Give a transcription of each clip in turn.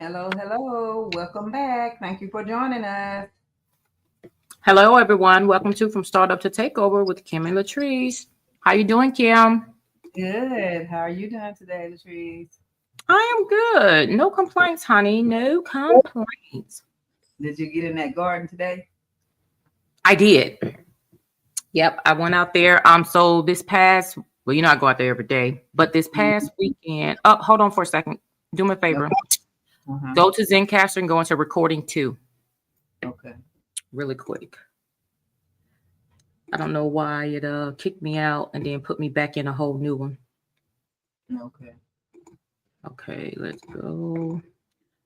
Hello, hello. Welcome back. Thank you for joining us. Hello, everyone. Welcome to From Startup to Takeover with Kim and Latrice. How you doing, Kim? Good. How are you doing today, Latrice? I am good. No complaints, honey. No complaints. Did you get in that garden today? I did. Yep, I went out there. So this past, well, I go out there every day, but this past weekend. Oh, hold on for a second. Do me a favor. Okay. Uh-huh. Go to Zencaster and go into recording 2 Okay. really quick. I don't know why it kicked me out and then put me back in a whole new one. Okay. Okay, let's go.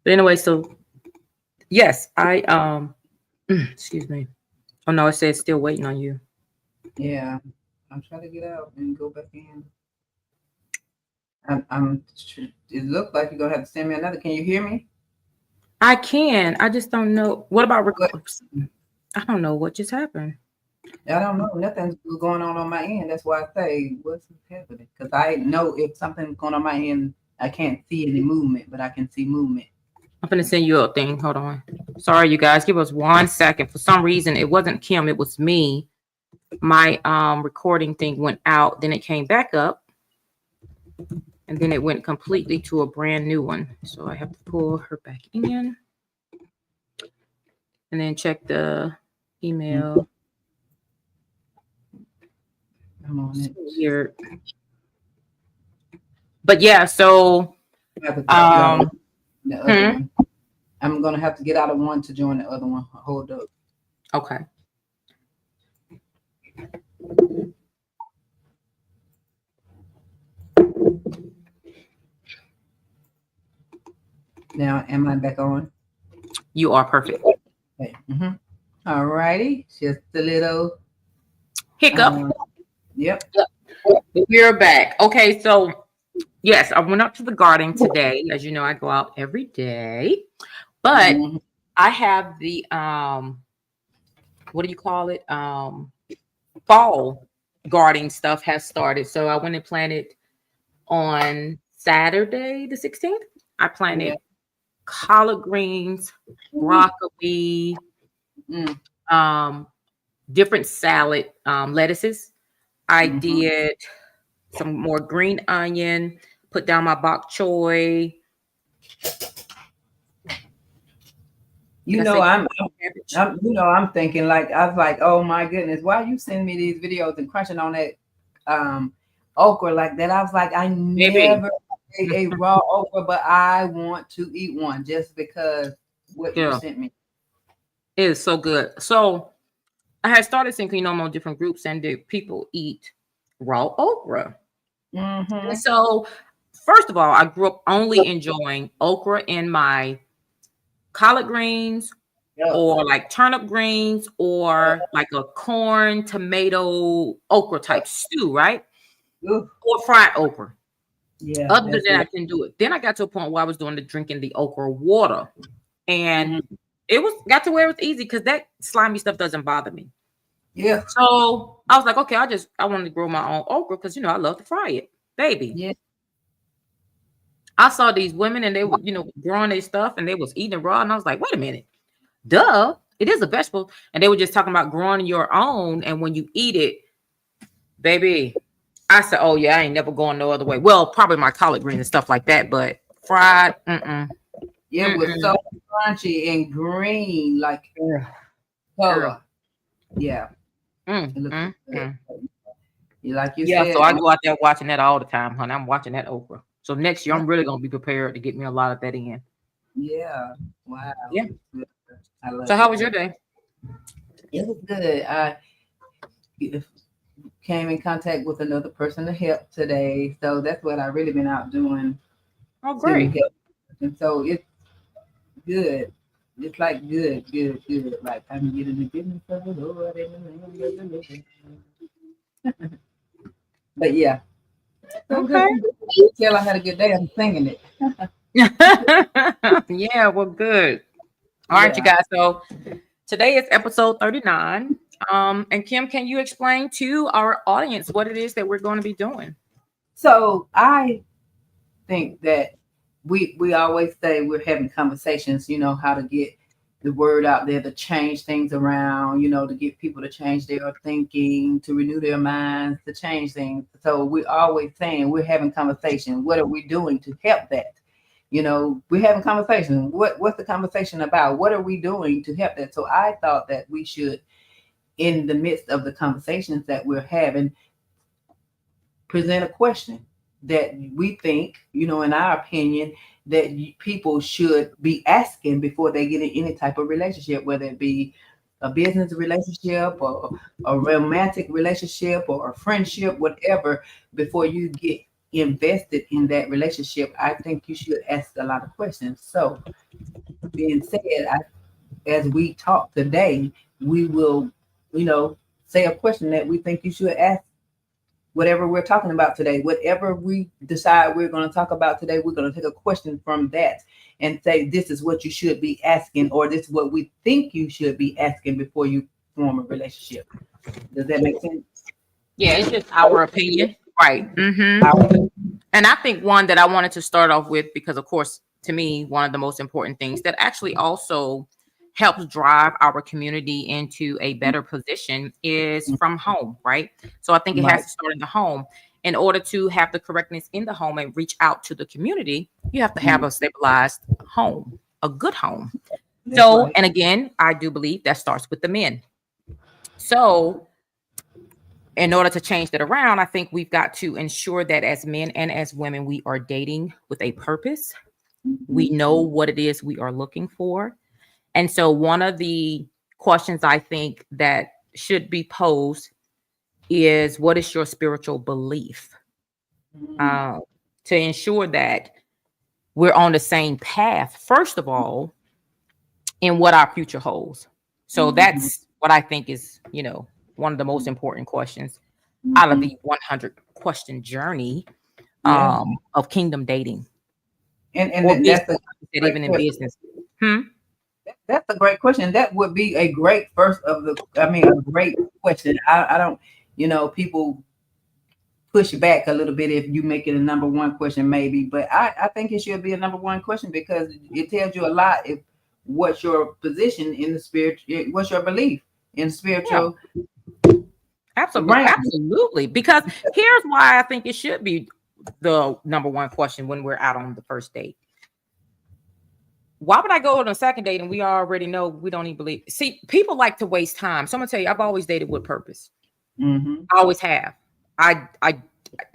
But anyway, so yes, excuse me. Oh no, it says still waiting on you. Yeah. I'm trying to get out and go back in. I'm it looks like you're gonna have to send me another. Can you hear me? I can. I just don't know. What about What? I don't know what just happened. I don't know. Nothing's going on my end. That's why I say what's happening. Because I know if something's going on my end, I can't see any movement, but I can see movement. I'm gonna send you a thing. Hold on. Sorry, you guys. Give us 1 second. For some reason, it wasn't Kim. It was me. My recording thing went out. Then it came back up, and then it went completely to a brand new one. So I have to pull her back in, and then check the email. I'm on it. Weird. But yeah, so The other one. I'm gonna have to get out of one to join the other one. Hold up. Okay. Now, am I back on? You are perfect. Okay. All righty. Just a little Hiccup. Yep. We're back. Okay, so yes, I went up to the garden today. As you know, I go out every day. But I have the what do you call it? Fall gardening stuff has started. So I went and planted on Saturday the 16th. I planted collard greens, broccoli, different salad lettuces. I did some more green onion, put down my bok choy. I'm thinking like I was like, oh my goodness, why you send me these videos and crunching on that okra like that? I was like, I never ate a raw okra, but I want to eat one just because what you sent me. It is so good. So I had started thinking on different groups and the people eat raw okra. And so first of all, I grew up only enjoying okra in my collard greens or like turnip greens or like a corn, tomato, okra type stew, right? Or fried okra. Yeah. Other than that, I can do it. Then I got to a point where I was drinking the okra water. And it got to where it was easy because that slimy stuff doesn't bother me. Yeah. So I was like, okay, I wanted to grow my own okra because I love to fry it, baby. Yeah. I saw these women and they were, growing their stuff and they was eating it raw. And I was like, wait a minute. Duh, it is a vegetable. And they were just talking about growing your own. And when you eat it, baby, I said, oh yeah, I ain't never going no other way. Well, probably my collard greens and stuff like that, but fried, It was so crunchy and green, like color. Yeah. Like you said. So I go out there watching that all the time, honey. I'm watching that okra. So next year, I'm really gonna be prepared to get me a lot of that in. Yeah. Wow. Yeah. So how was your day? It was good. I came in contact with another person to help today, so that's what I've really been out doing. Oh, great. And so it's good. It's like good. Like I'm getting the goodness of the Lord in the name of the Lord. But yeah. Okay. You tell I had a good day. I'm singing it. Yeah, well, good. All right, you guys. So today is episode 39. And Kim, can you explain to our audience what it is that we're going to be doing? So I think that we always say we're having conversations, how to get the word out there, to change things around, to get people to change their thinking, to renew their minds, to change things. So we're always saying we're having conversation. What are we doing to help that? We're having conversation. What's the conversation about? What are we doing to help that? So I thought that we should, in the midst of the conversations that we're having, present a question that we think, in our opinion, that people should be asking before they get in any type of relationship, whether it be a business relationship or a romantic relationship or a friendship, whatever. Before you get invested in that relationship, I think you should ask a lot of questions. So, being said, as we talk today, we will, say a question that we think you should ask. Whatever we're talking about today, whatever we decide we're going to talk about today, we're going to take a question from that and say, this is what you should be asking, or this is what we think you should be asking before you form a relationship. Does that make sense? Yeah, it's just our opinion. Right. Mm-hmm. And I think one that I wanted to start off with, because of course, to me, one of the most important things that actually also helps drive our community into a better position is from home, right? So I think it has to start in the home. In order to have the correctness in the home and reach out to the community, you have to have a stabilized home, a good home. So, and again, I do believe that starts with the men. So in order to change that around, I think we've got to ensure that as men and as women, we are dating with a purpose. We know what it is we are looking for. And so one of the questions I think that should be posed is, what is your spiritual belief? To ensure that we're on the same path, first of all, in what our future holds. So that's what I think is, one of the most important questions out of the 100 question journey of kingdom dating. And that's even in business. That's a great question. That would be a great a great question. I don't, people push back a little bit if you make it a number one question, maybe, but I think it should be a number one question because it tells you a lot. If what's your position in the spirit, what's your belief in spiritual? Yeah. Absolutely. Because here's why I think it should be the number one question when we're out on the first date. Why would I go on a second date and we already know we don't even believe? See, people like to waste time. So I'm gonna tell you, I've always dated with purpose. I always have. I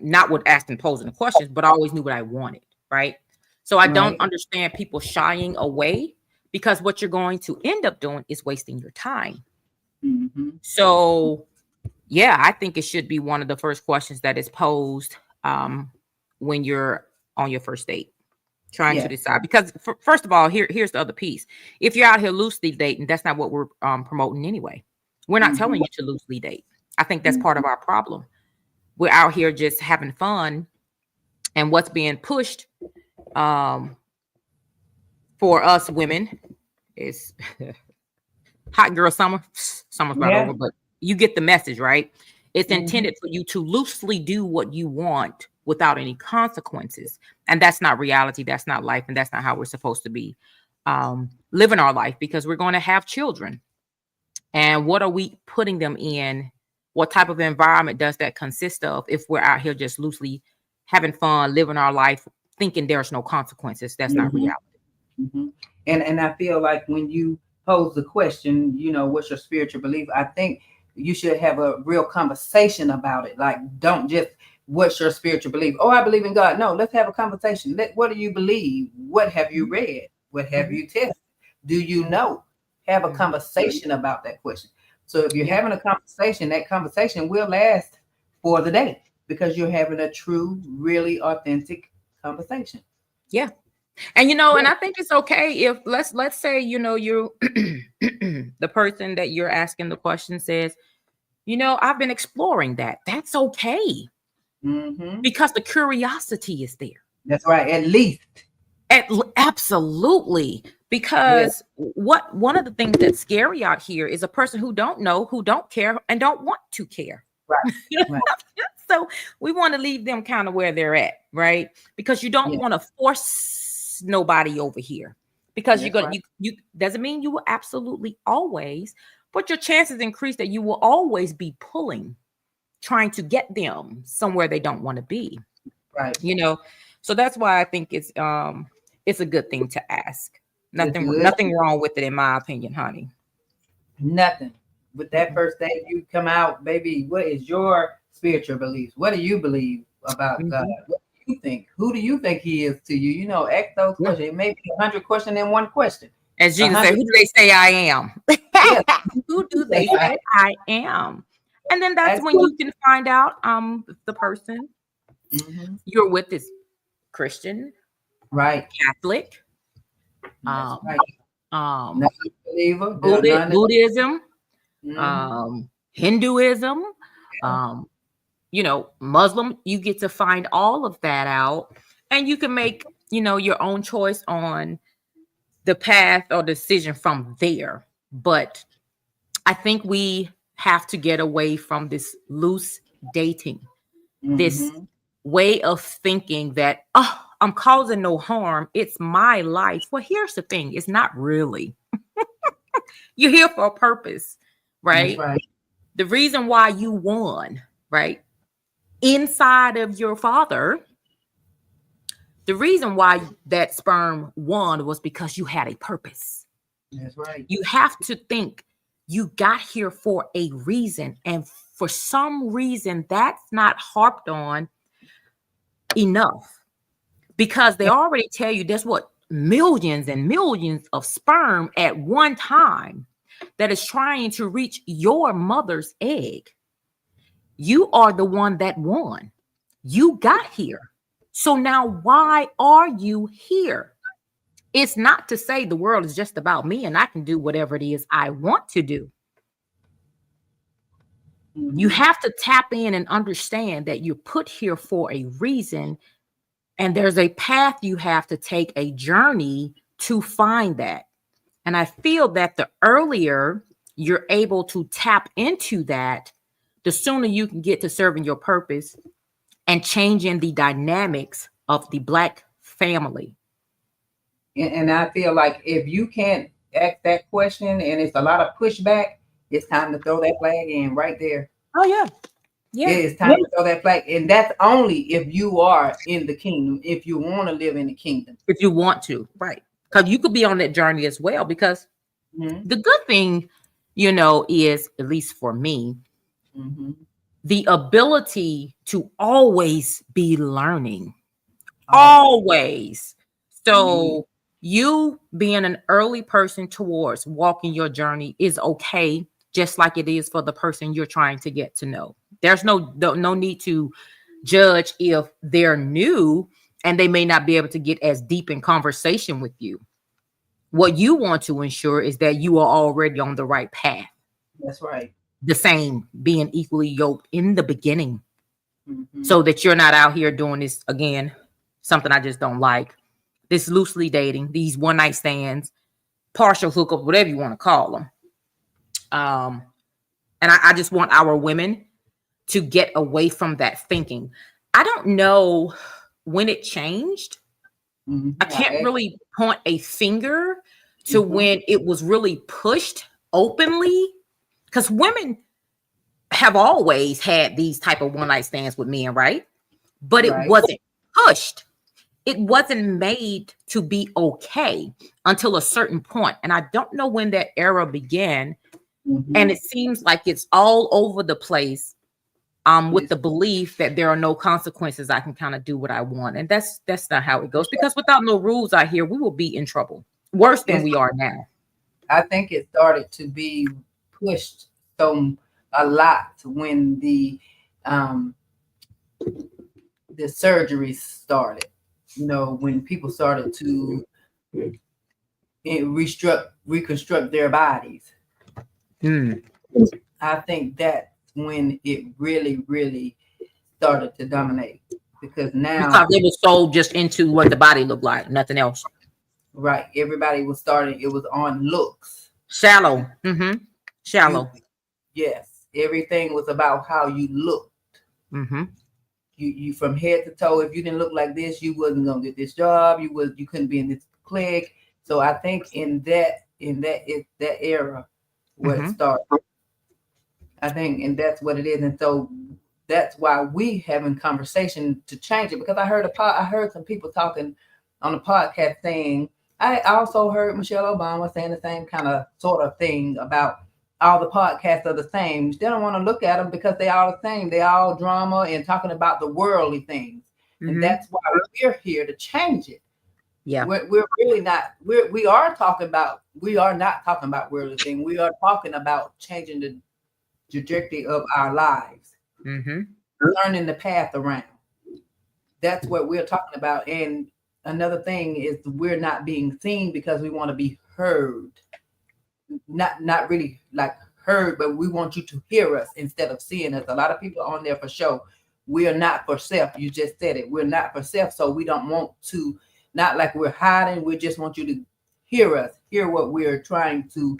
not with asking posing the questions, but I always knew what I wanted, right? So I don't understand people shying away, because what you're going to end up doing is wasting your time. So yeah, I think it should be one of the first questions that is posed when you're on your first date, trying to decide. Because first of all, here's the other piece. If you're out here loosely dating, that's not what we're promoting anyway. We're not telling you to loosely date. I think that's part of our problem. We're out here just having fun, and what's being pushed for us women is hot girl summer. Summer's not over, but you get the message, right? It's intended for you to loosely do what you want without any consequences. And that's not reality. That's not life. And that's not how we're supposed to be living our life, because we're going to have children. And what are we putting them in? What type of environment does that consist of if we're out here just loosely having fun, living our life, thinking there's no consequences? That's not reality. And I feel like when you pose the question, what's your spiritual belief? I think you should have a real conversation about it. Like, don't just, what's your spiritual belief? Oh, I believe in God. No, let's have a conversation. What do you believe? What have you read? What have you tested? Do you know? Have a conversation about that question. So if you're having a conversation, that conversation will last for the day because you're having a true, really authentic conversation. Yeah. And and I think it's okay if let's say, you the person that you're asking the question says, I've been exploring that. That's okay. Because the curiosity is there. That's right. At least. Absolutely. Because one of the things that's scary out here is a person who don't know, who don't care, and don't want to care. Right. So we want to leave them kind of where they're at, right? Because you don't want to force trust nobody over here because That's you're gonna right. you doesn't mean you will absolutely always, but your chances increase that you will always be pulling, trying to get them somewhere they don't want to be. Right. You know, so that's why I think it's a good thing to ask. It's good. Nothing wrong with it, in my opinion, honey. Nothing. With that first day you come out, baby, what is your spiritual beliefs? What do you believe about God? Mm-hmm. What do you think? Who do you think he is to you? You know, ask those Yeah. questions. It may be 100 questions in one question. As A Jesus said, hundred. who do they say I am? Yes. Who do they say I am? And then that's That's when you can find out if the person mm-hmm. you're with is Christian, Right. Catholic, That's um, right. um, Non-believer. None. Buddhism, Mm-hmm. Hinduism, Yeah. um, Muslim. You get to find all of that out, and you can make your own choice on the path or decision from there. But I think we have to get away from this loose dating, this Mm-hmm. way of thinking that, oh, I'm causing no harm. It's my life. Well, here's the thing. It's not really. You're here for a purpose, That's right? right. The reason why you won, right? Inside of your father, the reason why that sperm won was because you had a purpose. That's right. You have to think you got here for a reason. And for some reason, that's not harped on enough because they already tell you that's what millions and millions of sperm at one time that is trying to reach your mother's egg. You are the one that won. You got here. So now why are you here? It's not to say the world is just about me and I can do whatever it is I want to do. Mm-hmm. You have to tap in and understand that you're put here for a reason, and there's a path you have to take, a journey to find that. And I feel that the earlier you're able to tap into that, the sooner you can get to serving your purpose and changing the dynamics of the Black family. And I feel like if you can't ask that question and it's a lot of pushback, it's time to throw that flag in right there. Oh, yeah. Yeah. It is time to throw that flag. And that's only if you are in the kingdom, if you want to live in the kingdom. If you want to, right. Because you could be on that journey as well. Because the good thing, is, at least for me, the ability to always be learning. Always. So you being an early person towards walking your journey is okay, just like it is for the person you're trying to get to know. There's no need to judge if they're new and they may not be able to get as deep in conversation with you. What you want to ensure is that you are already on the right path. That's right. The same, being equally yoked in the beginning, so that you're not out here doing this again, something I just don't like. This loosely dating, these one night stands, partial hookup, whatever you want to call them. And I just want our women to get away from that thinking. I don't know when it changed. I can't really point a finger to when it was pushed openly, because women have always had these type of one night stands with men, right? But it wasn't pushed. It wasn't made to be okay until a certain point. And I don't know when that era began. And it seems like it's all over the place, with the belief that there are no consequences. I can kind of do what I want. And that's not how it goes, because without no rules out here, we will be in trouble worse than we are now. I think it started to be pushed a lot when the surgeries started. When people started to reconstruct their bodies. I think that's when it really, really started to dominate, because they were sold just into what the body looked like, nothing else. Right. Everybody was starting. It was on looks. Shallow. Shallow. Yes. Everything was about how you looked. you from head to toe. If you didn't look like this, you wasn't gonna get this job. You couldn't be in this clique. So I think that era where it Mm-hmm. started. I think, and that's what it is. And so that's why we having conversation to change it. Because I heard some people talking on the podcast saying, I also heard Michelle Obama saying the same kind of sort of thing about all the podcasts are the same. They don't want to look at them because they all the same. They all drama and talking about the worldly things. And Mm-hmm. that's why we're here to change it. Yeah. We're really not. We are talking about. We are not talking about worldly things. We are talking about changing the trajectory of our lives, Mm-hmm. turning the path around. That's what we're talking about. And another thing is we're not being seen because we want to be heard. Not really like heard, but we want you to hear us instead of seeing us. A lot of people on there for show. We are not for self. You just said it. We're not for self. So we don't want to, not like we're hiding. We just want you to hear us, hear what we're trying to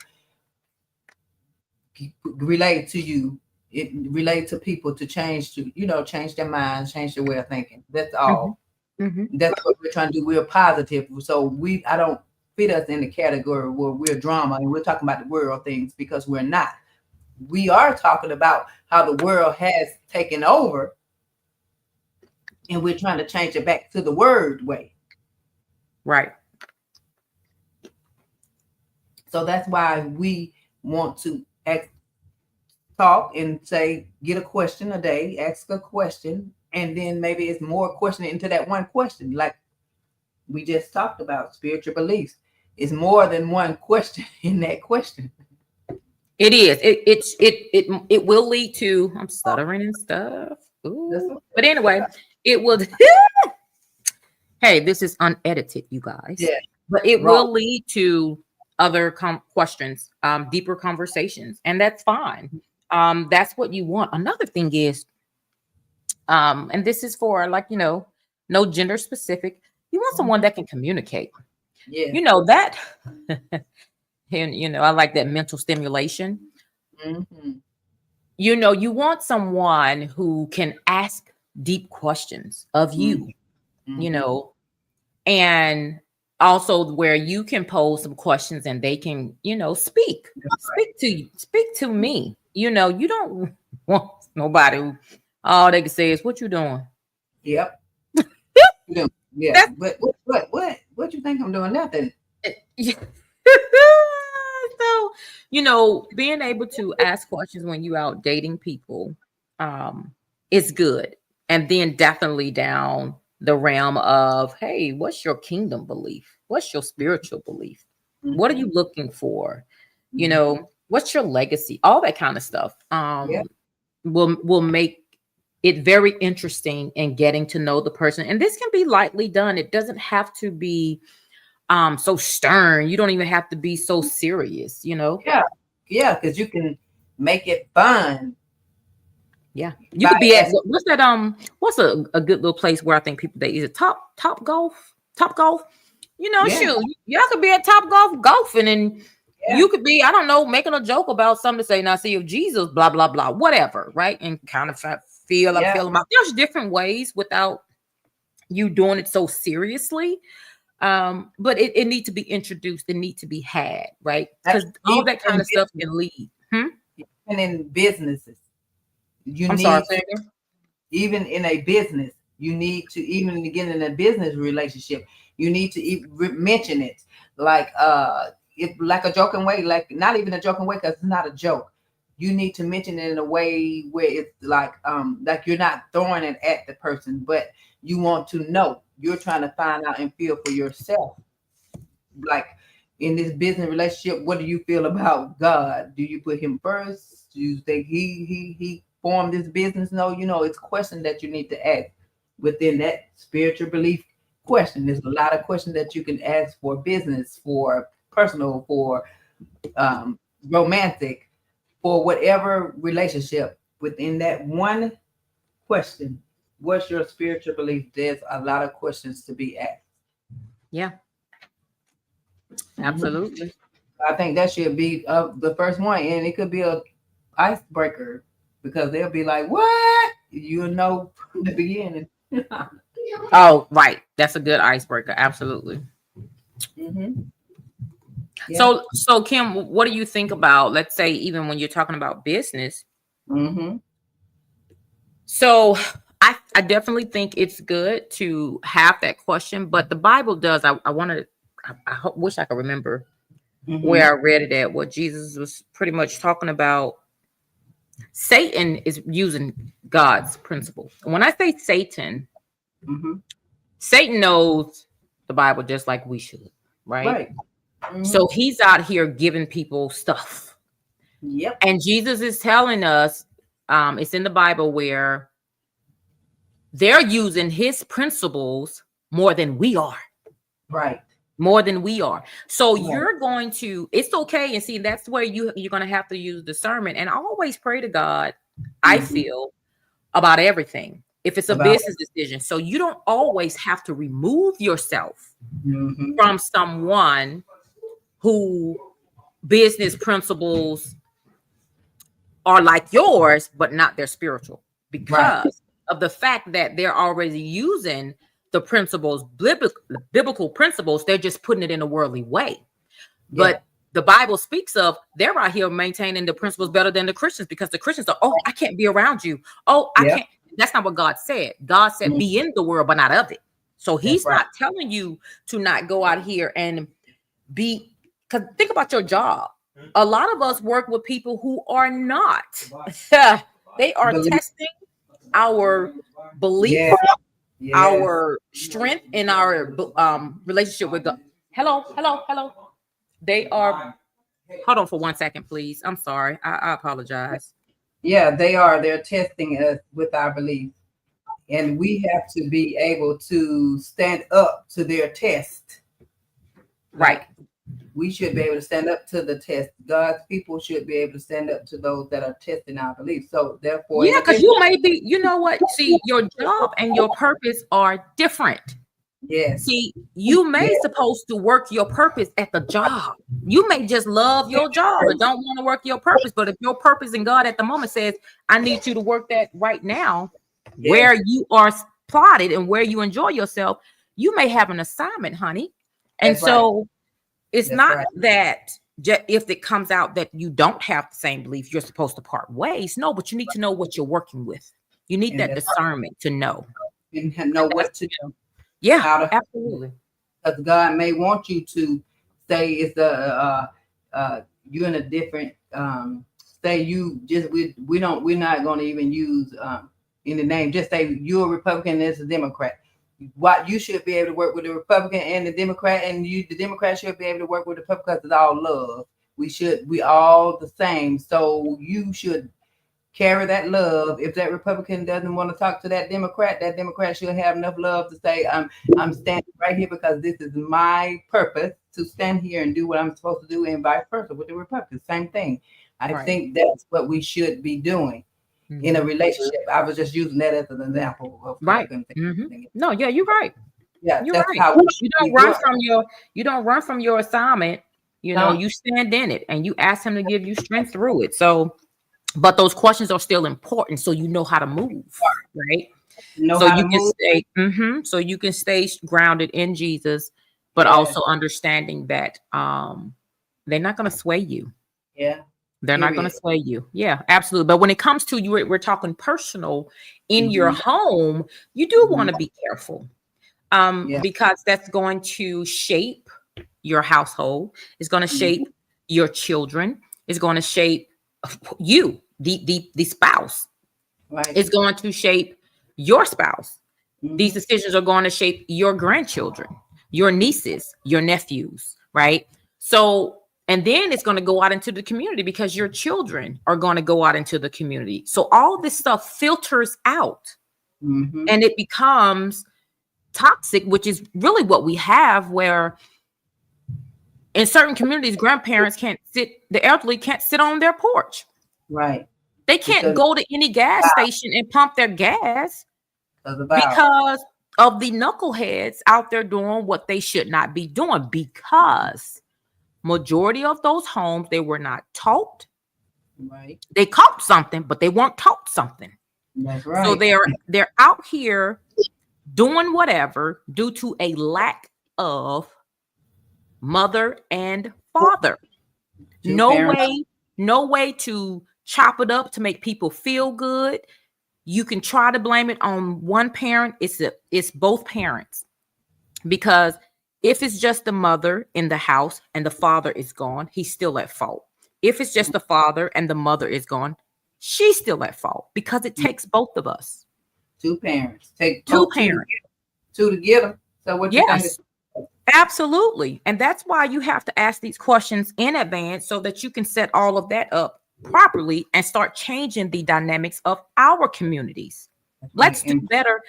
relate to you. It relate to people to change change their minds, change their way of thinking. That's Mm-hmm. all. Mm-hmm. That's what we're trying to do. We're positive. So I don't fit us in the category where we're drama and we're talking about the world things because we're not. We are talking about how the world has taken over and we're trying to change it back to the word way. Right. So that's why we want to talk and say, get a question a day, ask a question, and then maybe it's more questioning into that one question. Like we just talked about spiritual beliefs. It's more than one question in that question. It is. It will lead to. I'm stuttering and stuff. Ooh. But anyway, it will. Hey, this is unedited, you guys. Yeah. But it Wrong. will lead to other questions, deeper conversations, and that's fine. That's what you want. Another thing is, and this is for no gender specific. You want someone that can communicate. Yeah. You know that, and I like that mental stimulation. Mm-hmm. You want someone who can ask deep questions of you. Mm-hmm. And also where you can pose some questions and they can, speak to me. You don't want nobody who all they can say is, what you doing? Yep. Yeah. That's But what you think I'm doing? Nothing. so, being able to ask questions when you out dating people, is good. And then definitely down the realm of, hey, what's your kingdom belief? What's your spiritual belief? What are you looking for? What's your legacy? All that kind of stuff will make it very interesting in getting to know the person. And this can be lightly done. It doesn't have to be so stern. You don't even have to be so serious, Yeah, because you can make it fun. Yeah, you could be at what's a good little place where I think people is it top golf shoot, y'all could be at top golf golfing, and you could be, I don't know, making a joke about something to say, now see if Jesus blah blah blah whatever, right? And kind of feel about there's different ways without you doing it so seriously. But it needs to be introduced, it needs to be had, right? Because all that kind of stuff can lead. And in businesses, even in a business, you need to, even again in a business relationship, you need to mention it like if like a joking way, like not even a joking way because it's not a joke. You need to mention it in a way where it's like you're not throwing it at the person, but you want to know. You're trying to find out and feel for yourself. Like in this business relationship, what do you feel about God? Do you put him first? Do you think he formed this business? No, it's a question that you need to ask within that spiritual belief question. There's a lot of questions that you can ask for business, for personal, for romantic, for whatever relationship. Within that one question, what's your spiritual belief? There's a lot of questions to be asked. Yeah, absolutely. I think that should be the first one, and it could be a icebreaker because they'll be like, "What?" you'll know from the beginning. Oh, right. That's a good icebreaker. Absolutely. Mm-hmm. Yeah. So Kim, what do you think about, let's say, even when you're talking about business? Mm-hmm. So I definitely think it's good to have that question, but the Bible does. I want to. Wish I could remember Mm-hmm. where I read it at. What Jesus was pretty much talking about. Satan is using God's principle. When I say Satan, Mm-hmm. Satan knows the Bible just like we should, right? Right. Mm-hmm. So he's out here giving people stuff. Yep. And Jesus is telling us, it's in the Bible where they're using his principles more than we are. Right. More than we are. So Right. you're going to, it's okay. And see, that's where you're going to have to use discernment. And I always pray to God, I Mm-hmm. feel, about everything. If it's a About. business decision. So you don't always have to remove yourself Mm-hmm. from someone who business principles are like yours, but not their spiritual, Right. because of the fact that they're already using the principles, biblical principles. They're just putting it in a worldly way. Yeah. But the Bible speaks of they're out here maintaining the principles better than the Christians, because the Christians are, oh, I can't be around you. Oh, I Yeah. can't. That's not what God said. God said, Mm-hmm. be in the world, but not of it. So That's he's right. not telling you to not go out here and be, because think about your job. A lot of us work with people who are not. They are Believe. testing our belief, Yeah. Yeah. our strength, and our relationship with God. Hello, hello, hello. They are. Hold on for 1 second, please. I'm sorry. I apologize. Yeah. They are. They're testing us with our beliefs, and we have to be able to stand up to their test. Right. Like we should be able to stand up to the test. God's people should be able to stand up to those that are testing our beliefs. So therefore, in Yeah, a because business, you may be, you know what? See, your job and your purpose are different. yes, See, you may yes, supposed to work your purpose at the job. You may just love your job and don't want to work your purpose. But if your purpose in God at the moment says, I need you to work that right now, yes, where you are plotted and where you enjoy yourself, you may have an assignment, honey. And that's right. so it's That's not right. that if it comes out that you don't have the same belief, you're supposed to part ways. No, but you need to know what you're working with. You need And that that's discernment to know. and know what to do, Yeah, how to, absolutely. because God may want you to say it's you're in a different say you just we're not going to even use in the name, just say you're a Republican and it's a Democrat. What you should be able to work with the Republican and the Democrat, and the Democrat should be able to work with the Republican, because it's all love. We all the same. So you should carry that love. If that Republican doesn't want to talk to that Democrat should have enough love to say, I'm standing right here because this is my purpose to stand here and do what I'm supposed to do, and vice versa with the Republicans. Same thing. I Right. think that's what we should be doing in a Mhm. relationship. I was just using that as an example of what I Right. couldn't think of Mhm. anything. No, yeah, you're right. Yeah, You're that's right. how we You should don't be run doing. from your assignment. No, You stand in it and you ask him to give you strength through it. So, but those questions are still important, so you know how to move, right? know So how to you can move. stay, so you can stay grounded in Jesus, but Yes, also understanding that they're not going to sway you. yeah, They're not going to period. sway you. Yeah, absolutely. But when it comes to you, we're talking personal in your Hmm. home, you do want Hmm. to be careful. Yeah, Because that's going to shape your household, it's going to hmm, shape your children, it's going to shape you, the spouse, right. it's going to shape your spouse. These Hmm. decisions are going to shape your grandchildren, your nieces, your nephews, right? So, and then it's going to go out into the community because your children are going to go out into the community. So all this stuff filters out Hmm. and it becomes toxic, which is really what we have, where in certain communities, the elderly can't sit on their porch. Right. They can't Because go to any gas station and pump their gas of the vow. because of the knuckleheads out there doing what they should not be doing, because majority of those homes, they were not taught. Right. They caught something, but they weren't taught something. That's right. So they're out here doing whatever due to a lack of mother and father. No way to chop it up to make people feel good. You can try to blame it on one parent. It's both parents, because if it's just the mother in the house and the father is gone, he's still at fault. If it's just the father and the mother is gone, she's still at fault, because it takes both of us. Two parents. Take two parents. Two to get them. So what you think? Absolutely. And that's why you have to ask these questions in advance, so that you can set all of that up properly and start changing the dynamics of our communities. Let's do better,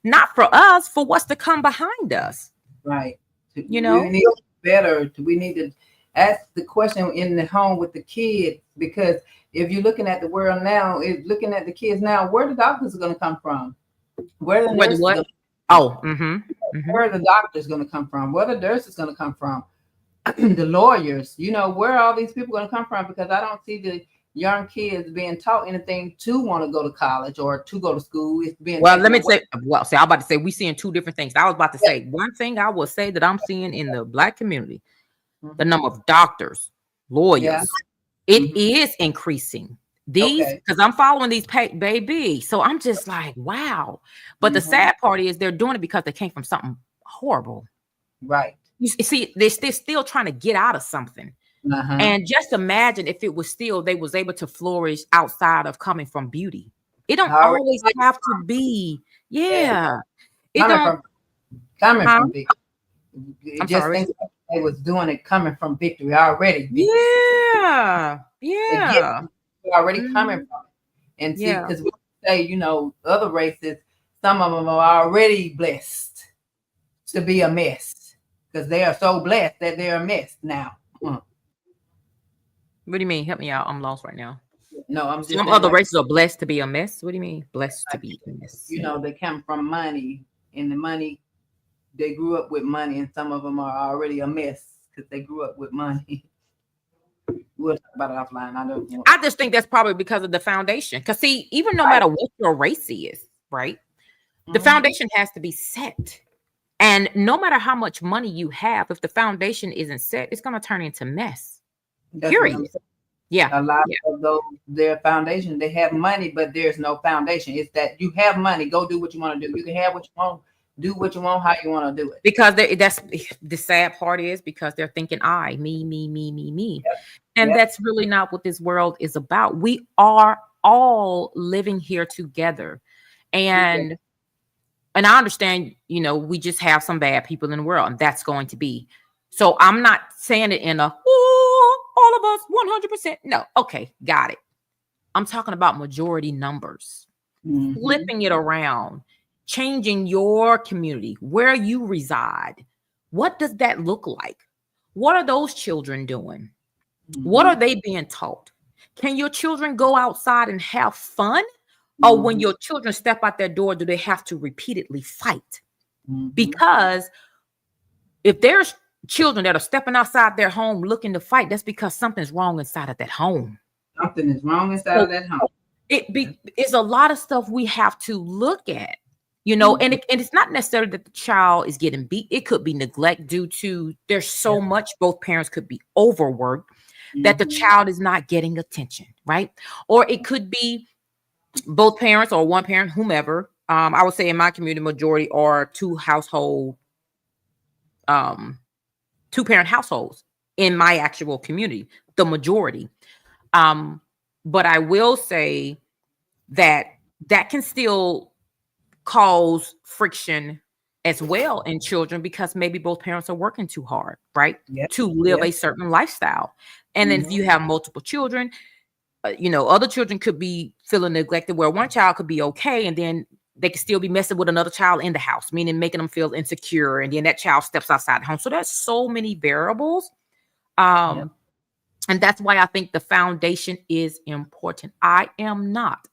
not for us, for what's to come behind us. Right. We need better. We need to ask the question in the home with the kids, because if you're looking at the world now, looking at the kids now, where the doctors are going to come from? Where the nurses what? Where are the doctors going to come from? Where the nurses going to come from? The lawyers, where are all these people going to come from? Because I don't see the young kids being taught anything to want to go to college or to go to school. It's being I'm about to say we're seeing two different things. I was about to say one thing I will say that I'm seeing in the Black community, the number of doctors, lawyers, it is increasing. Because I'm following these baby. So I'm just like, wow. But the sad part is they're doing it because they came from something horrible. Right. You see, they're still trying to get out of something. And just imagine if it was still, they was able to flourish outside of coming from beauty. It don't always have to be. Yeah. It coming from victory. I just think they was doing it coming from victory already. Yeah. Already coming from it. And see, because we say, other races, some of them are already blessed to be a mess, because they are so blessed that they're a mess now. What do you mean? Help me out. I'm lost right now. No, I'm just some other races are blessed to be a mess. What do you mean? Blessed to be a mess. They come from money, and the money, they grew up with money, and some of them are already a mess because they grew up with money. We'll talk about it offline. I just think that's probably because of the foundation. Because see, even no matter what your race is, right? The foundation has to be set. And no matter how much money you have, if the foundation isn't set, it's going to turn into mess. Period. Yeah. A lot of those, their foundation, they have money, but there's no foundation. It's that you have money, go do what you want to do. You can have what you want, do what you want, how you want to do it. Because that's the sad part is, because they're thinking me. And that's really not what this world is about. We are all living here together. And I understand, we just have some bad people in the world, and that's going to be. So I'm not saying it in a, all of us 100%. No. Okay. Got it. I'm talking about majority numbers, flipping it around, changing your community, where you reside. What does that look like? What are those children doing? What are they being taught? Can your children go outside and have fun? Or when your children step out their door, do they have to repeatedly fight? Because if there's children that are stepping outside their home looking to fight, that's because something's wrong inside of that home. Something is wrong inside of that home. It's a lot of stuff we have to look at, and it's not necessarily that the child is getting beat. It could be neglect due to there's so much. Both parents could be overworked that the child is not getting attention, right? Or it could be both parents or one parent, whomever. I would say in my community, majority are two parent households in my actual community, the majority. But I will say that can still cause friction as well in children, because maybe both parents are working too hard, right? To live a certain lifestyle. And then if you have multiple children, other children could be feeling neglected, where one child could be okay, and then they could still be messing with another child in the house, meaning making them feel insecure. And then that child steps outside the home. So there's so many variables. And that's why I think the foundation is important. I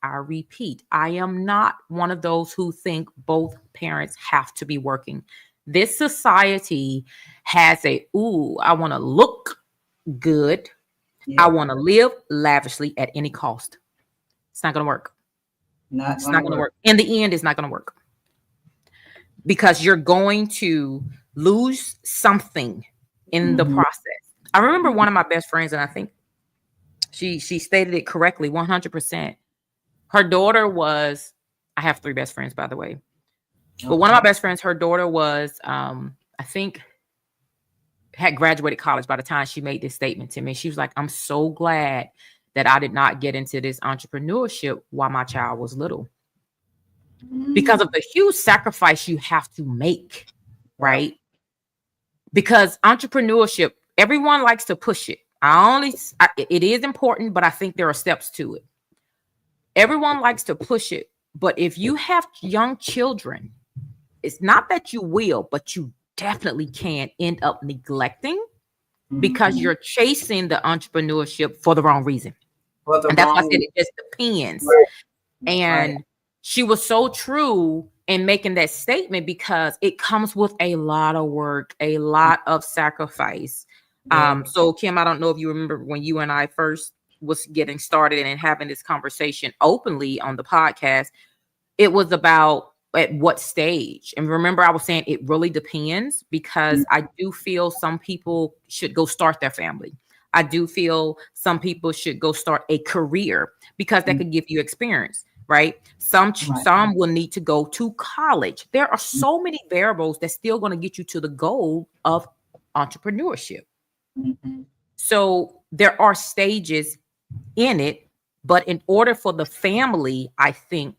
repeat, I am not one of those who think both parents have to be working. This society has I want to look good. I want to live lavishly at any cost. It's not going to work. Not It's gonna not going to work. work. In the end, it's not going to work because you're going to lose something in the Mm-hmm. process. I remember one of my best friends, and I think she stated it correctly, 100%. Her daughter was, I have 3 best friends, by the way, but one of my Okay. best friends, her daughter was, I think, had graduated college by the time she made this statement to me. She was like, I'm so glad that I did not get into this entrepreneurship while my child was little because of the huge sacrifice you have to make, Right. right? Because entrepreneurship, everyone likes to push it. It is important, but I think there are steps to it. Everyone likes to push it, but if you have young children, it's not that you will, but you definitely can end up neglecting because Mm-hmm. you're chasing the entrepreneurship for the wrong reason. For the And that's why I wrong said reason. it just depends. Right. That's right. And she was so true in making that statement because it comes with a lot of work, a lot of sacrifice. Yeah. So Kim, I don't know if you remember when you and I first was getting started and having this conversation openly on the podcast, it was about at what stage. And remember, I was saying it really depends because I do feel some people should go start their family. I do feel some people should go start a career because that could give you experience, right? Right. Some will need to go to college. There are so many variables that's still going to get you to the goal of entrepreneurship. Mm-hmm. So there are stages in it, but in order for the family, I think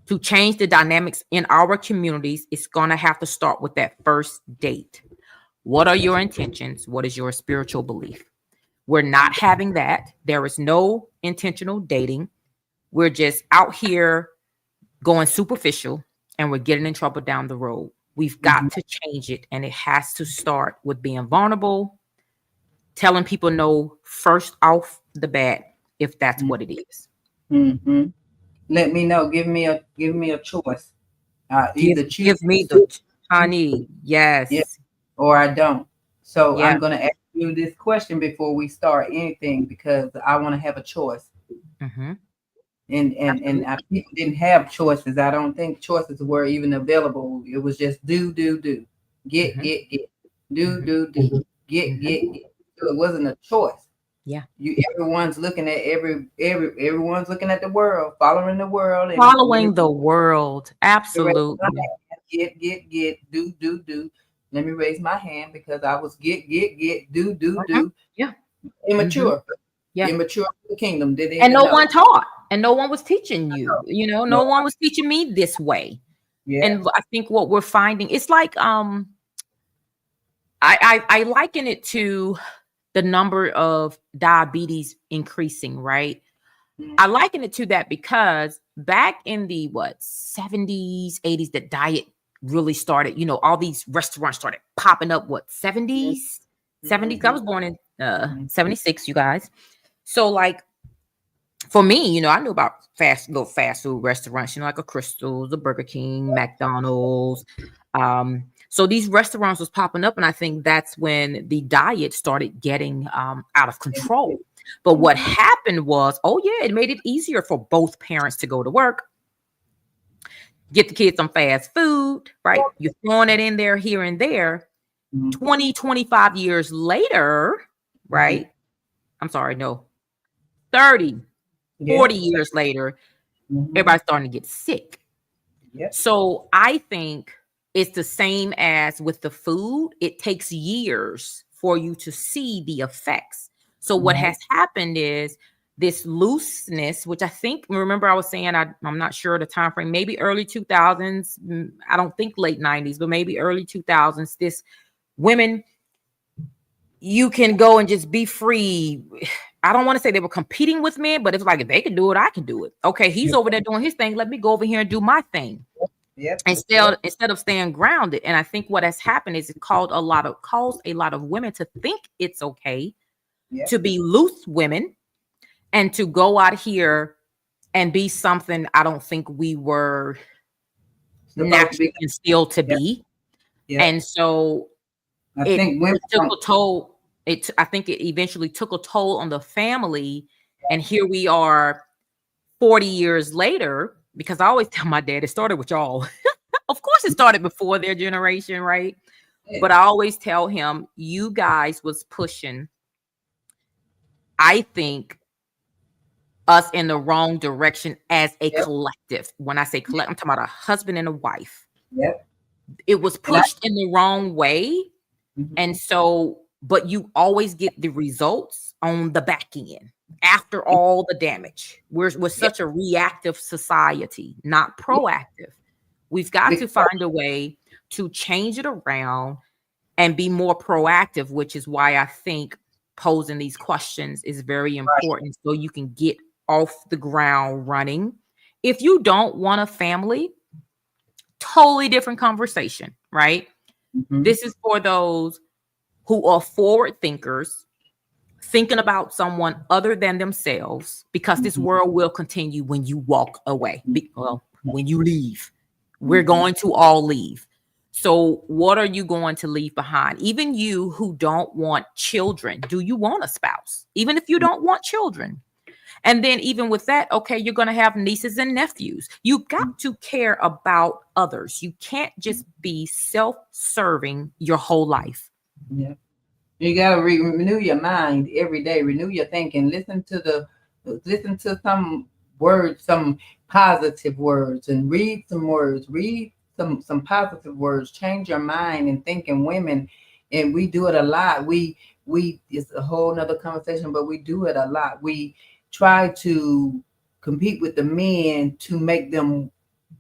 to change the dynamics in our communities, it's going to have to start with that first date. What are your intentions? What is your spiritual belief? We're not having that. There is no intentional dating. We're just out here going superficial and we're getting in trouble down the road. We've Mm-hmm. got to change it. And it has to start with being vulnerable, telling people no first off the bat, if that's what it is. Mm-hmm. Let me know. Give me a choice. Either choose Give me the honey. yeah, Yes. or I don't. So Yeah. I'm gonna ask you this question before we start anything because I want to have a choice. Mm-hmm. And people didn't have choices. I don't think choices were even available. It was just do, Mm-hmm. get, do, Mm-hmm. get. So it wasn't a choice. Yeah. Everyone's looking at everyone's looking at the world, following the world, and let me Following the world. raise my Absolutely. hand. Get, do. Let me raise my hand because I was get, Mhm. do. Yeah. Mhm. Immature, Yeah. immature to the kingdom. Didn't And even no know. one taught, and no one was teaching you. No, No one was teaching me this way. yeah. And I think what we're finding, it's like I liken it to the number of diabetes increasing, right? I liken it to that because back in the 70s, 80s, the diet really started, all these restaurants started popping up, 70s, 70s. I was born in 76, you guys. So like for me, I knew about little fast food restaurants, like a Crystal's, a Burger King, McDonald's. So these restaurants was popping up, and I think that's when the diet started getting out of control. But what happened was, oh yeah, it made it easier for both parents to go to work, get the kids some fast food, right? You're throwing it in there here and there. 20, 25 years later, right? I'm sorry, no, 30, Yeah. 40 years later, Mm-hmm. everybody's starting to get sick. Yep. So I think it's the same as with the food. It takes years for you to see the effects. So what has happened is this looseness, which I think, remember I was saying, I'm not sure the time frame, maybe early 2000s. I don't think late 90s, but maybe early 2000s. This women, you can go and just be free. I don't want to say they were competing with men, but it's like if they can do it, I can do it. Okay, he's over there doing his thing. Let me go over here and do my thing. Yep. Instead of staying grounded. And I think what has happened is it caused a lot of women to think it's okay to be loose women and to go out here and be something I don't think we were naturally instilled to be. Yep. And so I think women took a toll. I think it eventually took a toll on the family. And here we are 40 years later, because I always tell my dad it started with y'all. Of course, it started before their generation, right? Yeah. But I always tell him, you guys was pushing, I think, us in the wrong direction as a Yep. collective. When I say collective, I'm talking about a husband and a wife. Yep. It was pushed in the wrong way. Mhm. And so, but you always get the results on the back end after all the damage. We're such a reactive society, not proactive. We've got to find a way to change it around and be more proactive, which is why I think posing these questions is very important, so you can get off the ground running. If you don't want a family, totally different conversation, right? Mhm. This is for those who are forward thinkers, thinking about someone other than themselves, because this world will continue when you walk away. Well, when you leave, we're going to all leave. So what are you going to leave behind? Even you who don't want children, do you want a spouse? Even if you don't want children. And then even with that, okay, you're going to have nieces and nephews. You've got to care about others. You can't just be self-serving your whole life. Yeah. You gotta renew your mind every day. Renew your thinking. Listen to some words, some positive words, and read some words. Read some positive words. Change your mind and thinking. Women, and we do it a lot. We it's a whole nother conversation, but we do it a lot. We try to compete with the men to make them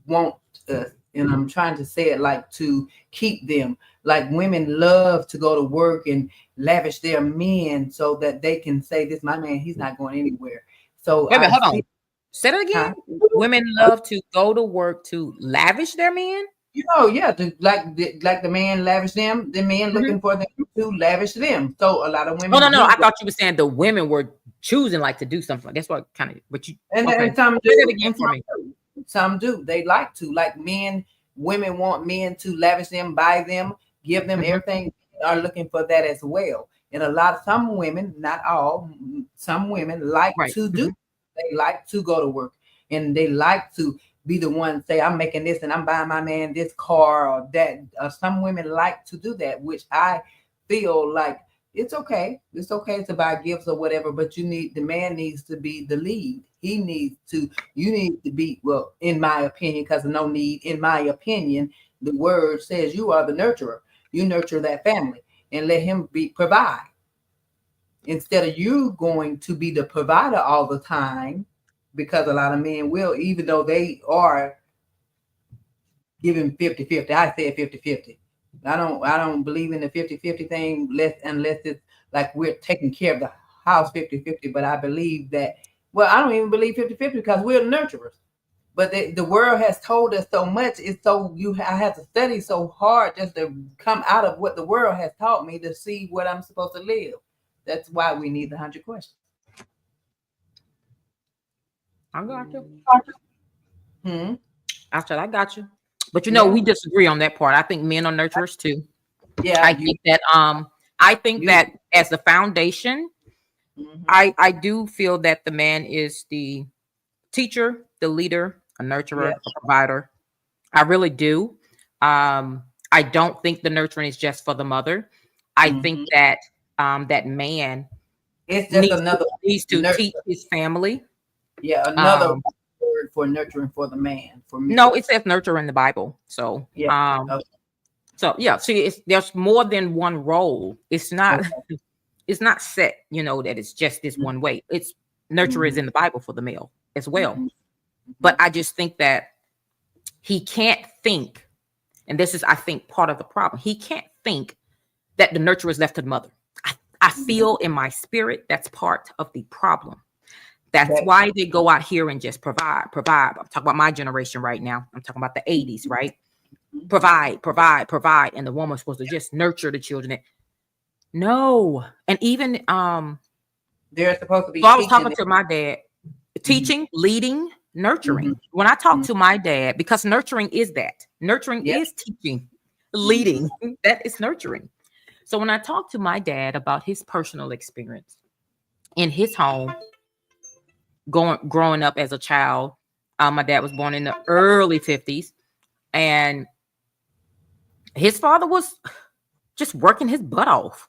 want us. And I'm trying to say it like to keep them. Like women love to go to work and lavish their men so that they can say, "This my man. He's not going anywhere." So Wait a minute, I hold see. on. Say that again. Huh? Women love to go to work to lavish their men. Yeah, like the man lavish them, the men Mhm. looking for them to lavish them. So a lot of Oh no, women no, do I that. thought you were saying the women were choosing like to do something. That's what kind of. But you okay? And some Say that do, again and for me. some do. They like to, like men, women want men to lavish them, buy them, give them Mhm. everything. Are looking for that as well. And some women, not all, some women like Right. to do. Mhm. They like to go to work, and they like to be the one say, "I'm making this, and I'm buying my man this car or that." Some women like to do that, which I feel like it's okay. It's okay to buy gifts or whatever, but the man needs to be the lead. You need to be, well, in my opinion, because of no need, in my opinion, the word says you are the nurturer. You nurture that family and let him provide. Instead of you going to be the provider all the time, because a lot of men will, even though they are giving 50-50. I said 50-50. I don't believe in the 50-50 thing unless it's like we're taking care of the house 50-50. But I believe that, well, I don't even believe 50-50 because we're nurturers. But the world has told us so much. It's so I have to study so hard just to come out of what the world has taught me to see what I'm supposed to live. That's why we need the 100 questions. I got you. Hmm. I said I got you. But Yeah. we disagree on that part. I think men are nurturers too. Yeah. I think that You. as the foundation, Hmm. I do feel that the man is the teacher, the leader, a Yeah. nurturer, a provider. I really do. I don't think the nurturing is just for the mother. I think Hmm. that that man It's just another needs to nurture. teach his family. Yeah, another Um, word for nurturing for the man, for me. no, it says nurture in the Bible. So Yeah. Okay. so yeah, see, there's more than one role. It's not Okay. it's not set, that it's just this one way. It's nurture is Mm-hmm. in the Bible for the male as well. Mm-hmm. But I just think that he can't think, and this is, I think, part of the problem. He can't think that the nurture is left to the mother. I Mm-hmm. feel in my spirit that's part of the problem. That's That, why they go out here and just provide. I'm talking about my generation right now. I'm talking about the 80s, right? Provide. And the woman's supposed to just nurture the children. No. And even they're supposed to be so I was teaching talking it. to my dad, Mm-hmm. teaching, leading, Mm-hmm. nurturing. When I talk to my dad, because nurturing is that. Nurturing Yep. is teaching, Mm-hmm. leading. That is nurturing. So when I talk to my dad about his personal experience in his home, growing up as a child. My dad was born in the early 50s, and his father was just working his butt off,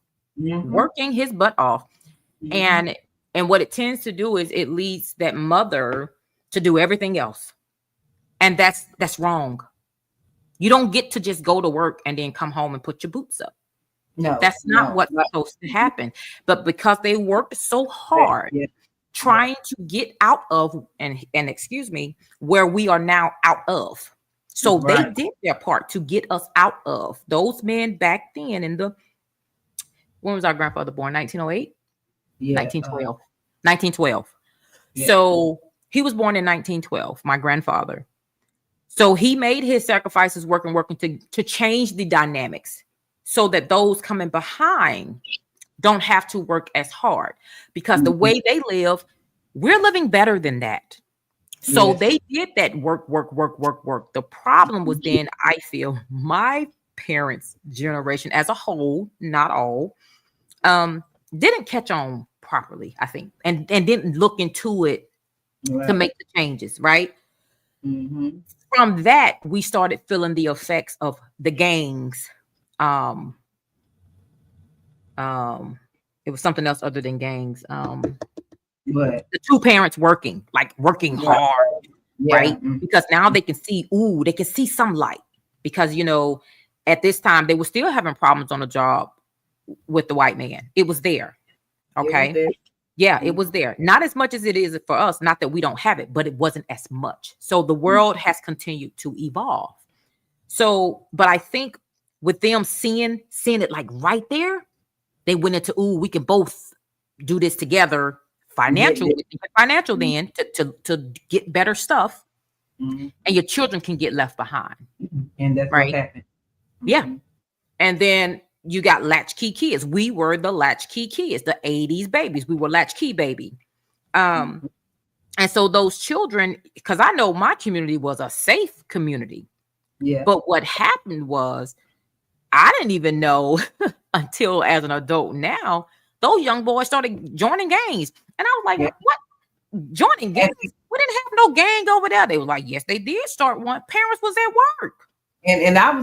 and what it tends to do is it leads that mother to do everything else, and that's wrong. You don't get to just go to work and then come home and put your boots up. No, that's not what's supposed to happen. But because they worked so hard trying to get out of and excuse me, where we are now out of. So they did their part to get us out of. Those men back then when was our grandfather born? 1908? 1912. 1912. Yeah. So he was born in 1912, my grandfather. So he made his sacrifices working to change the dynamics so that those coming behind don't have to work as hard, because the way they live, we're living better than that. So they did that work. The problem was then, I feel, my parents' generation as a whole, not all, didn't catch on properly, I think, and didn't look into it to make the changes, right? Mm-hmm. From that, we started feeling the effects of the gangs. It was something else other than gangs. The two parents working hard, right? Mm-hmm. Because now they can see, they can see some light. Because, at this time, they were still having problems on the job with the white man. It was there. Okay. It was there. Not as much as it is for us. Not that we don't have it, but it wasn't as much. So the world has continued to evolve. So, but I think with them seeing it like right there, they went into, we can both do this together financially, then to get better stuff, and your children can get left behind. And that's what happened. Yeah. And then you got latchkey kids. We were the latchkey kids, the 80s babies. We were latchkey baby. And so those children, because I know my community was a safe community. Yeah. But what happened was, I didn't even know until as an adult now, those young boys started joining gangs. And I was like, what? Joining gangs? We didn't have no gang over there. They were like, yes, they did start one. Parents was at work. And I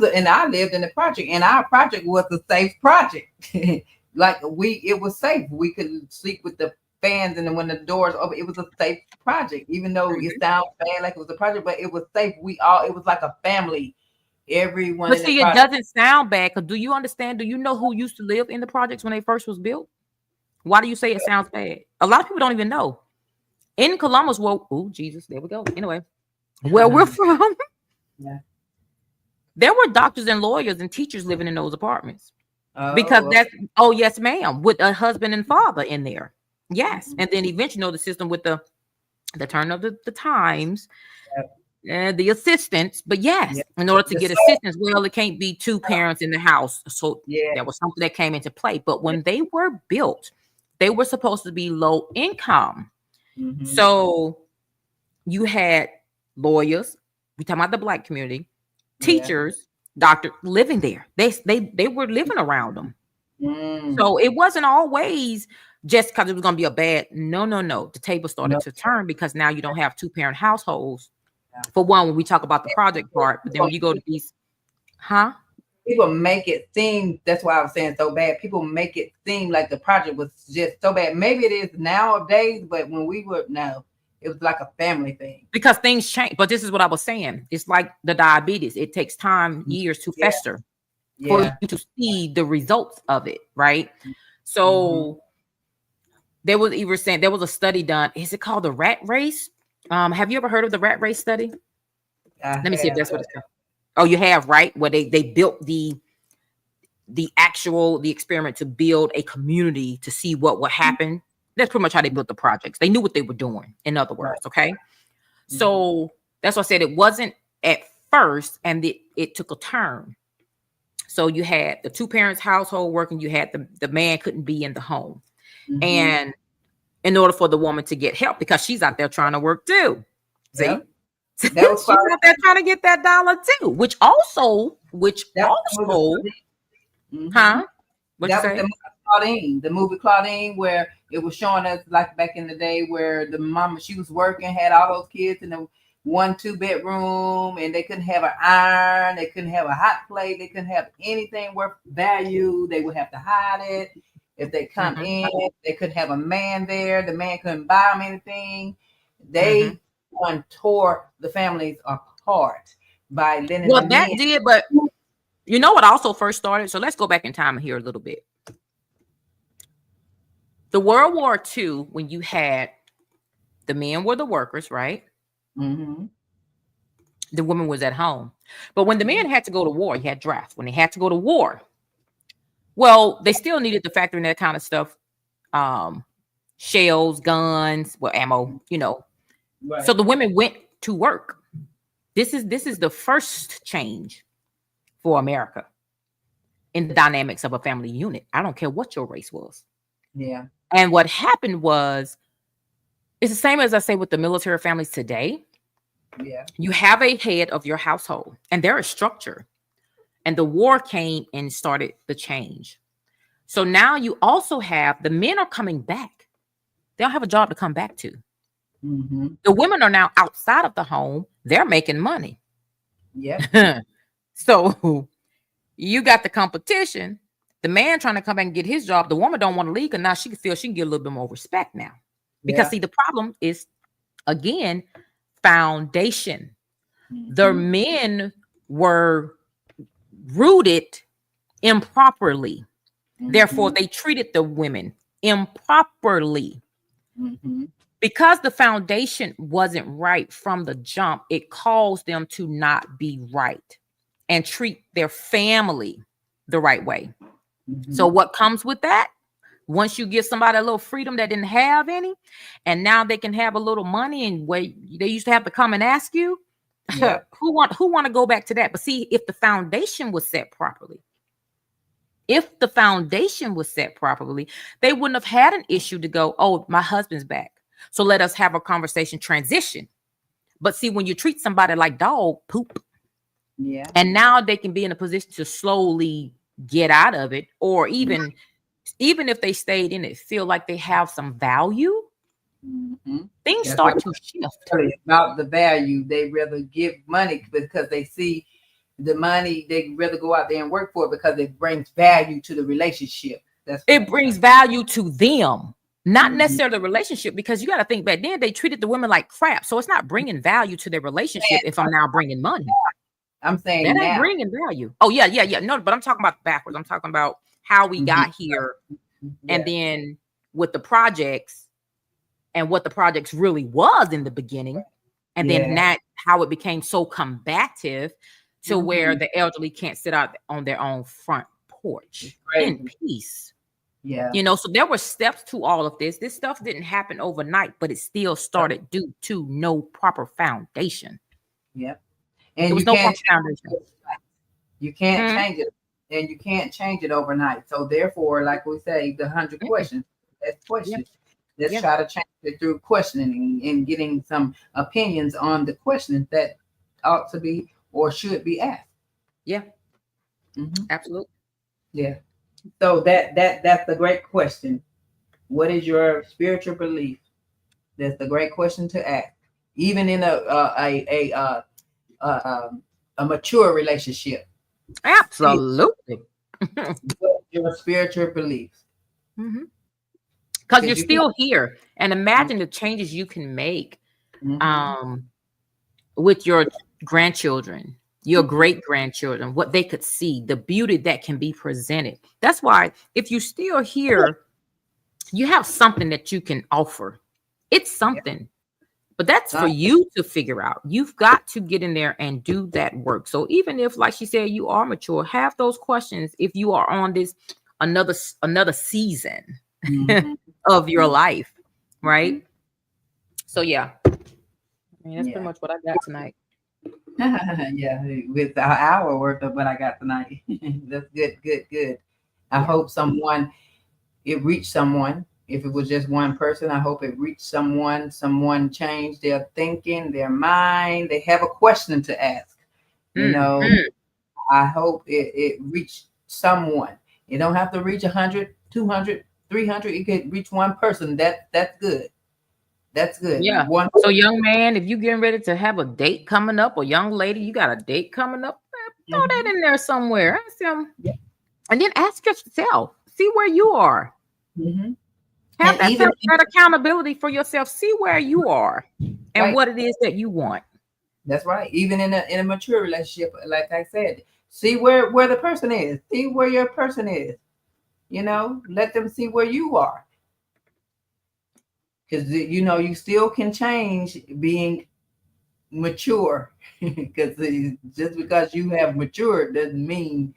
lived in the project, and our project was a safe project. It was safe. We could sleep with the fans, and then when the doors open, it was a safe project. Even though it sounds bad, like it was a project, but it was safe. It was like a family. Everyone. But see, it doesn't sound bad. Because do you understand? Do you know who used to live in the projects when they first was built? Why do you say it sounds bad? A lot of people don't even know. In Columbus, Jesus, there we go. Anyway, where we're from. Yeah. There were doctors and lawyers and teachers living in those apartments because yes, ma'am, with a husband and father in there. Yes. And then eventually, the system with the turn of the times and the assistance. But yes, in order to get assistance, it can't be two parents in the house. So there was something that came into play. But when they were built, they were supposed to be low income. Mm-hmm. So you had lawyers. We talking about the Black community. Teachers, doctors living there. They were living around them. So it wasn't always just because it was going to be a bad. No. The table started to turn because now you don't have two parent households. For one, when we talk about the project part, but then when you go to these, people make it seem. That's why I was saying so bad. People make it seem like the project was just so bad. Maybe it is nowadays, but when we were it was like a family thing. Because things change. But this is what I was saying. It's like the diabetes. It takes time, years to fester for you to see the results of it, right? So there was a study done. Is it called the rat race? Have you ever heard of the rat race study? Let me see if that's what it's called. Oh, you have, right? Where they built the experiment to build a community to see what would happen. That's pretty much how they built the projects. They knew what they were doing, in other words, okay? So that's why I said it wasn't at first, and it took a turn. So you had the two parents household working, you had the man couldn't be in the home. And in order for the woman to get help, because she's out there trying to work too. See? That was she's out there trying to get that dollar too, which also, what you say? Claudine, where it was showing us like back in the day where the mama, she was working, had all those kids in the 1-2 bedroom, and they couldn't have an iron, they couldn't have a hot plate, they couldn't have anything worth value. They would have to hide it. If they come in, they couldn't have a man there. The man couldn't buy them anything. They tore the families apart by letting well, the that men. did, but you know what also first started? So let's go back in time here a little bit. The World War II, when you had the men were the workers, right? Mm-hmm. The woman was at home. But when the men had to go to war, you had drafts. When they had to go to war, well, they still needed to factor in that kind of stuff. Shells, guns, well, ammo, you know. Right. So the women went to work. This is the first change for America in the dynamics of a family unit. I don't care what your race was. Yeah. And what happened was, it's the same as I say with the military families today. Yeah. You have a head of your household, and they're a structure. And the war came and started the change. So now you also have the men are coming back. They don't have a job to come back to. Mm-hmm. The women are now outside of the home. They're making money. Yeah. So you got the competition. The man trying to come back and get his job. The woman don't want to leave, because now she can feel she can get a little bit more respect now. Because see, the problem is, again, foundation. Mm-hmm. The men were rooted improperly. Mm-hmm. Therefore, they treated the women improperly. Mm-hmm. Because the foundation wasn't right from the jump, it caused them to not be right and treat their family the right way. Mm-hmm. So what comes with that? Once you give somebody a little freedom that didn't have any, and now they can have a little money, and where they used to have to come and ask you, who want to go back to that? But see, if the foundation was set properly, they wouldn't have had an issue to go, oh, my husband's back, so let us have a conversation, transition. But see, when you treat somebody like dog poop, and now they can be in a position to slowly get out of it, or even if they stayed in it, feel like they have some value, things start to shift. About the value, they rather give money because they see the money. They rather go out there and work for it because it brings value to the relationship. It brings value to them, not necessarily the relationship, because you got to think back then they treated the women like crap. So it's not bringing value to their relationship. If I'm now bringing money, I'm saying that ain't bringing value. Oh yeah. No, but I'm talking about backwards. I'm talking about how we got here, and then with the projects and what the projects really was in the beginning, and then that how it became so combative to where the elderly can't sit out on their own front porch in peace. Yeah. You know, so there were steps to all of this. This stuff didn't happen overnight, but it still started due to no proper foundation. Yep. And there was no proper foundation. You can't change it. And you can't change it overnight. So therefore, like we say, the 100 questions. That's questions. Let's try to change it through questioning and getting some opinions on the questions that ought to be or should be asked. Yeah. Mm-hmm. Absolutely. Yeah. So that's the great question. What is your spiritual belief? That's the great question to ask. Even in a mature relationship. Absolutely. What's your spiritual beliefs? Because you're still here, and imagine the changes you can make with your grandchildren, your great grandchildren, what they could see, the beauty that can be presented. That's why if you're still here, you have something that you can offer. It's something. But that's for you to figure out. You've got to get in there and do that work. So even if, like she said, you are mature, have those questions if you are on this another season of your life, right? So yeah. I mean, that's pretty much what I got tonight. Yeah, with an hour worth of what I got tonight. That's good. I hope it reached someone. If it was just one person, I hope it reached someone changed their thinking, their mind. They have a question to ask. You know, I hope it reached someone. You don't have to reach 100, 200, 300. You can reach one person. That's good. That's good. Yeah. One. So, young man, if you getting ready to have a date coming up, or young lady, you got a date coming up, throw that in there somewhere. Ask them, Yeah. and then ask yourself, see where you are. Mm-hmm. Have that accountability for yourself. See where you are and right. what it is that you want. That's right. Even in a mature relationship, like I said, see where the person is. See where your person is. You know, let them see where you are. Because you know you still can change being mature. Because just because you have matured doesn't mean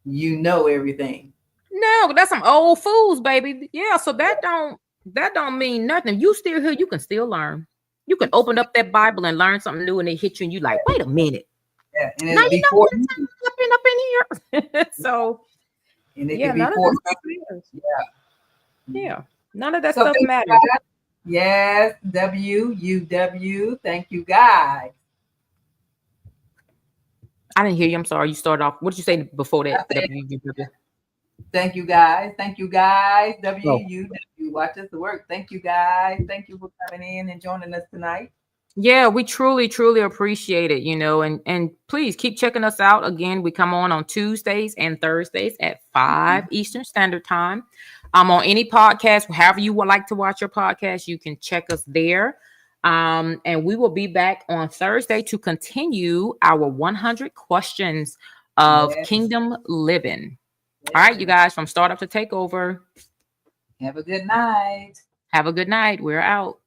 you know everything. No, that's some old fools, baby. Yeah, so that don't mean nothing. You still here, you can still learn. You can open up that Bible and learn something new, and it hit you, and you like, wait a minute. Yeah, and Now it's you know before. what time I've been up in here. So And it yeah, could be none of for. that stuff matters. Yeah, none of that So stuff thank you matters. guys. Yes, WUW. Thank you guys. I didn't hear you. I'm sorry. You started off. What did you say before that? I said, WUW. thank you guys. Thank you guys. Oh. WUW. Watch us work. Thank you guys. Thank you for coming in and joining us tonight. Yeah, we truly, truly appreciate it, and please keep checking us out. Again, we come on Tuesdays and Thursdays at 5 Eastern Standard Time. On any podcast, however you would like to watch your podcast, you can check us there. And we will be back on Thursday to continue our 100 questions of kingdom living. Yes. All right, you guys, from startup to takeover. Have a good night. Have a good night. We're out.